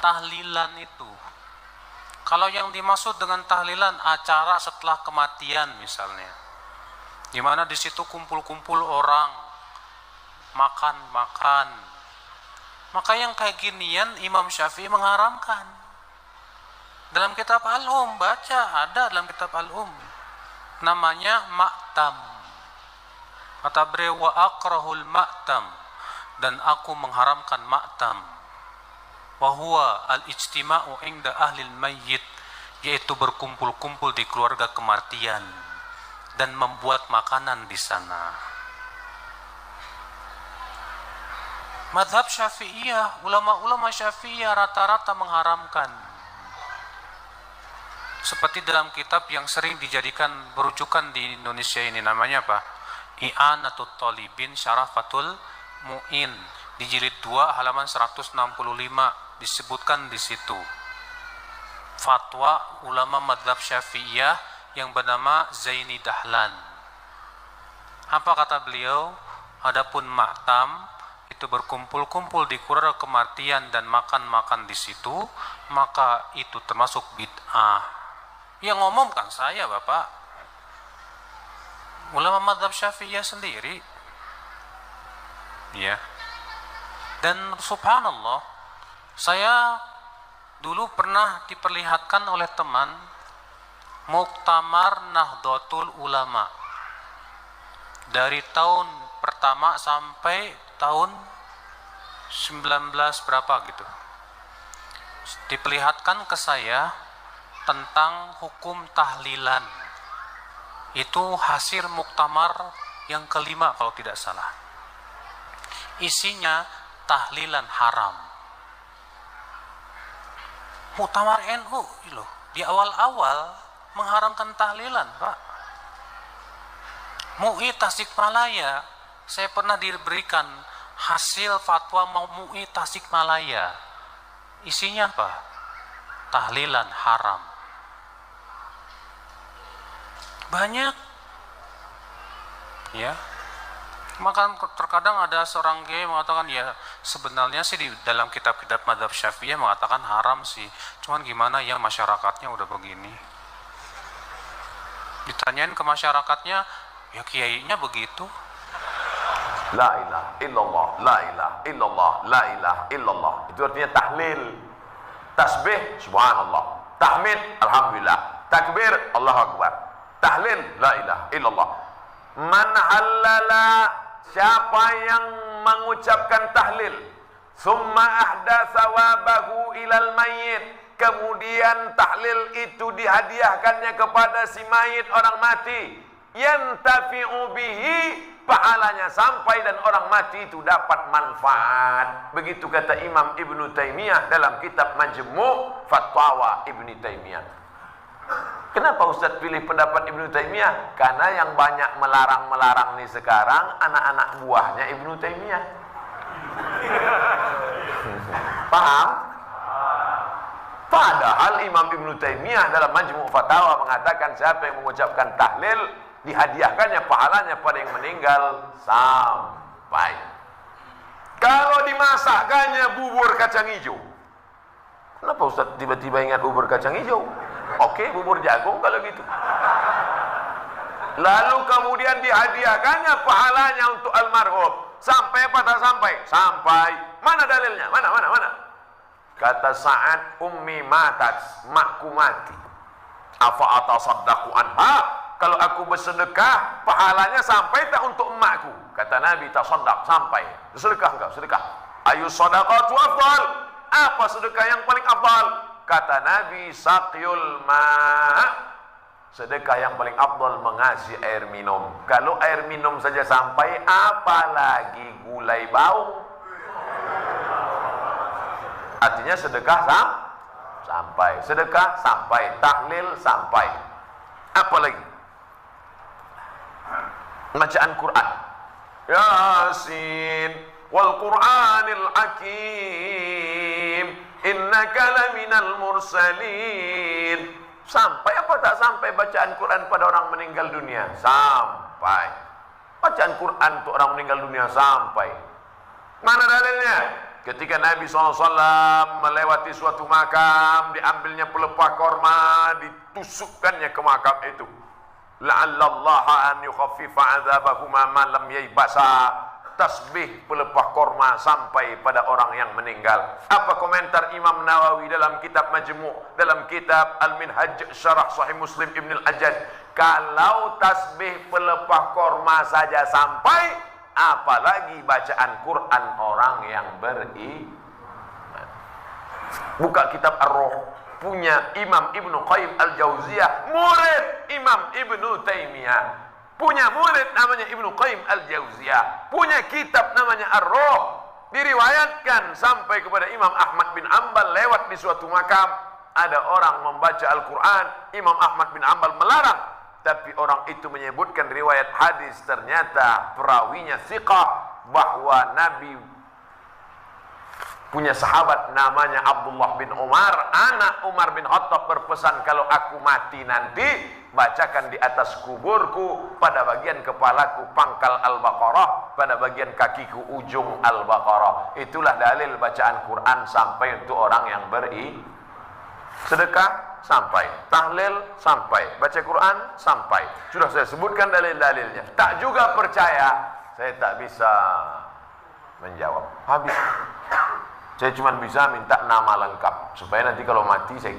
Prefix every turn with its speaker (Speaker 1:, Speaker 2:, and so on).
Speaker 1: tahlilan itu. Kalau yang dimaksud dengan tahlilan acara setelah kematian misalnya, di mana di situ kumpul-kumpul orang makan-makan, maka yang kayak ginian Imam Syafi'i mengharamkan. Dalam kitab Al-Um, baca, ada dalam kitab Al-Um, namanya ma'tam. Kata beliau, wa akrahul ma'tam, dan aku mengharamkan ma'tam. Wa huwa al-ijtima'u inda ahlil mayyit, yaitu berkumpul-kumpul di keluarga kematian dan membuat makanan di sana. Madhab Syafi'iyah, ulama-ulama Syafi'iyah rata-rata mengharamkan. Seperti dalam kitab yang sering dijadikan berujukan di Indonesia ini, namanya apa? I'anatut Talibin Syarafatul Mu'in, di jilid 2 halaman 165, disebutkan di situ fatwa ulama madhab Syafi'iyah yang bernama Zaini Dahlan. Apa kata beliau? Adapun ma'tam itu berkumpul-kumpul di keluarga kematian dan makan-makan di situ, maka itu termasuk bid'ah. Yang ngomong kan saya, Bapak, ulama madhab Syafi'iyah sendiri, ya. Dan subhanallah, saya dulu pernah diperlihatkan oleh teman Muktamar Nahdlatul Ulama dari tahun pertama sampai tahun 19 berapa gitu. Diperlihatkan ke saya tentang hukum tahlilan. Itu hasil muktamar yang kelima kalau tidak salah. Isinya tahlilan haram. Muktamar NU loh, di awal-awal mengharamkan tahlilan, Pak. MUI Tasikmalaya, saya pernah diberikan hasil fatwa MUI Tasikmalaya. Isinya apa? Tahlilan haram. Banyak, ya. Maka terkadang ada seorang kiai mengatakan, ya sebenarnya sih di dalam kitab-kitab madhab Syafi'iyah mengatakan haram sih, cuman gimana ya masyarakatnya udah begini. Ditanyain ke masyarakatnya, ya kiainya begitu.
Speaker 2: La ilaha illallah, la ilaha illallah, la ilaha illallah. Itu artinya tahlil. Tasbih, subhanallah. Tahmid, alhamdulillah. Takbir, Allahu akbar. Tahlil, la ilaha illallah. Man halala, siapa yang mengucapkan tahlil, summa ahdatsa wabahu ilal mayyit, kemudian tahlil itu dihadiahkannya kepada si mayit, orang mati, yantafi'u bihi, pahalanya sampai dan orang mati itu dapat manfaat. Begitu kata Imam Ibnu Taimiyah dalam kitab Majmu' Fatwa Ibnu Taimiyah. Kenapa Ustaz pilih pendapat Ibnu Taimiyah? Karena yang banyak melarang-melarang nih sekarang anak-anak buahnya Ibnu Taimiyah. Paham? Padahal Imam Ibnu Taimiyah dalam Majmu' Fatawa mengatakan siapa yang mengucapkan tahlil dihadiahkannya pahalanya pada yang meninggal sampai. Kalau dimasakkannya bubur kacang hijau, kenapa Ustaz tiba-tiba ingat bubur kacang hijau? Oke, bubur jagung kalau gitu. Lalu kemudian dihadiahkannya pahalanya untuk almarhum. Sampai apa tak sampai? Sampai. Mana dalilnya? Mana? Kata Sa'ad, ummi matat, makku mati. Afa atasaddaqu anha? Kalau aku bersedekah, pahalanya sampai tak untuk emakku? Kata Nabi, tasaddaq, sampai. Sedekah enggak? Sedekah. Ayu sadaqatu afdal? Apa sedekah yang paling afdal? Kata Nabi, saqyul ma', sedekah yang paling afdal mengasih air minum. Kalau air minum saja sampai, apalagi gulai bau. Artinya sedekah sampai, sedekah sampai, tahlil sampai. Apa lagi? Bacaan Quran. Yasin wal Qur'anil Hakim, innaka laminal mursalin. Sampai apa tak sampai bacaan Quran pada orang meninggal dunia? Sampai. Bacaan Quran untuk orang meninggal dunia sampai. Mana dalilnya? ketika Nabi SAW melewati suatu makam, diambilnya pelepah korma, ditusukkannya ke makam itu. La'allallaha an yukhaffifa 'adzabahuma ma lam yaybasa. Tasbih pelepah korma sampai pada orang yang meninggal. Apa komentar Imam Nawawi dalam kitab Majmu', dalam kitab Al-Minhaj Syarah Sahih Muslim Ibn Al-Ajjaj? Kalau tasbih pelepah korma saja sampai, apalagi bacaan Quran orang yang beriman. Buka kitab Ar-Ruh, punya Imam Ibnu Qayyim Al-Jauziyah, murid Imam Ibnu Taimiyah. Punya murid namanya Ibnu Qayyim Al-Jauziyah, punya kitab namanya Ar-Ruh. Diriwayatkan sampai kepada Imam Ahmad bin Ambal lewat di suatu makam, ada orang membaca Al-Quran. Imam Ahmad bin Ambal melarang, tapi orang itu menyebutkan riwayat hadis, ternyata perawinya thiqah, bahwa Nabi punya sahabat namanya Abdullah bin Umar, anak Umar bin Khattab, berpesan, kalau aku mati nanti, bacakan di atas kuburku, pada bagian kepalaku pangkal Al-Baqarah, pada bagian kakiku ujung Al-Baqarah. Itulah dalil bacaan Quran sampai untuk orang yang sedekah sampai, tahlil sampai, baca Quran sampai. Sudah saya sebutkan dalil-dalilnya. Tak juga percaya, saya tak bisa menjawab. Habis. Saya cuma bisa minta nama lengkap supaya nanti kalau mati saya